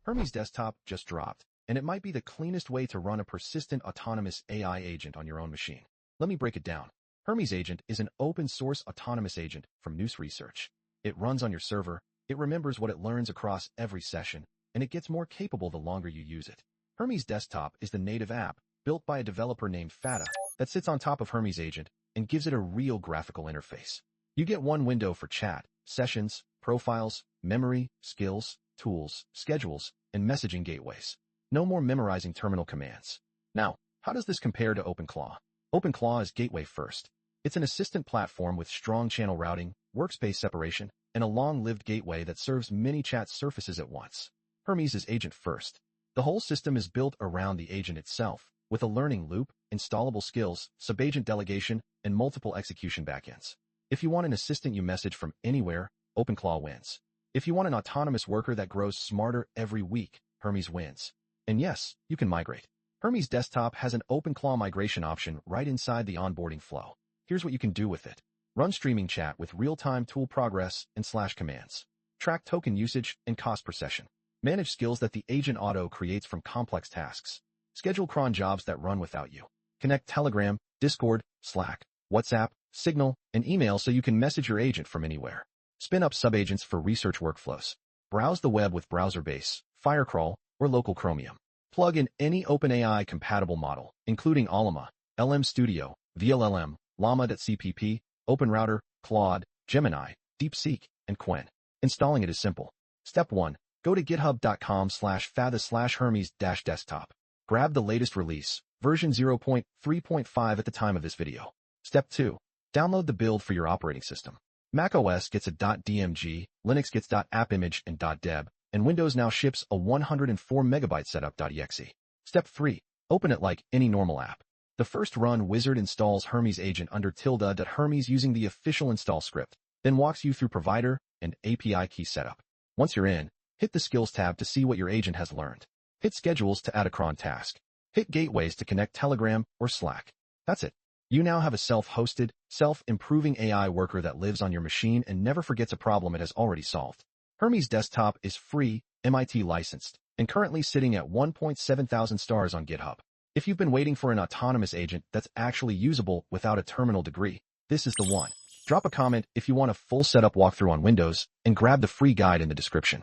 Hermes Desktop just dropped, and it might be the cleanest way to run a persistent autonomous AI agent on your own machine. Let me break it down. Hermes Agent is an open-source autonomous agent from Nous Research. It runs on your server, it remembers what it learns across every session, and it gets more capable the longer you use it. Hermes Desktop is the native app, built by a developer named Fata, that sits on top of Hermes Agent and gives it a real graphical interface. You get one window for chat, sessions, profiles, memory, skills, tools, schedules, and messaging gateways. No more memorizing terminal commands. Now, how does this compare to OpenClaw? OpenClaw is gateway first. It's an assistant platform with strong channel routing, workspace separation, and a long-lived gateway that serves many chat surfaces at once. Hermes is agent first. The whole system is built around the agent itself, with a learning loop, installable skills, subagent delegation, and multiple execution backends. If you want an assistant you message from anywhere, OpenClaw wins. If you want an autonomous worker that grows smarter every week, Hermes wins. And yes, you can migrate. Hermes Desktop has an OpenClaw migration option right inside the onboarding flow. Here's what you can do with it. Run streaming chat with real-time tool progress and /commands. Track token usage and cost per session. Manage skills that the agent auto creates from complex tasks. Schedule cron jobs that run without you. Connect Telegram, Discord, Slack, WhatsApp, Signal, and email so you can message your agent from anywhere. Spin up subagents for research workflows. Browse the web with BrowserBase, Firecrawl, or local Chromium. Plug in any OpenAI-compatible model, including Allama, LM Studio, VLLM, Llama.cpp, OpenRouter, Claude, Gemini, DeepSeek, and Qwen. Installing it is simple. Step 1. Go to github.com/fada/hermes-desktop. Grab the latest release, version 0.3.5 at the time of this video. Step 2. Download the build for your operating system. macOS gets a .dmg, Linux gets .appimage and .deb, and Windows now ships a 104 MB setup.exe. Step 3. Open it like any normal app. The first run wizard installs Hermes Agent under tilde.hermes using the official install script, then walks you through provider and API key setup. Once you're in, hit the Skills tab to see what your agent has learned. Hit Schedules to add a cron task. Hit Gateways to connect Telegram or Slack. That's it. You now have a self-hosted, self-improving AI worker that lives on your machine and never forgets a problem it has already solved. Hermes Desktop is free, MIT licensed, and currently sitting at 1.7 thousand stars on GitHub. If you've been waiting for an autonomous agent that's actually usable without a terminal degree, this is the one. Drop a comment if you want a full setup walkthrough on Windows, and grab the free guide in the description.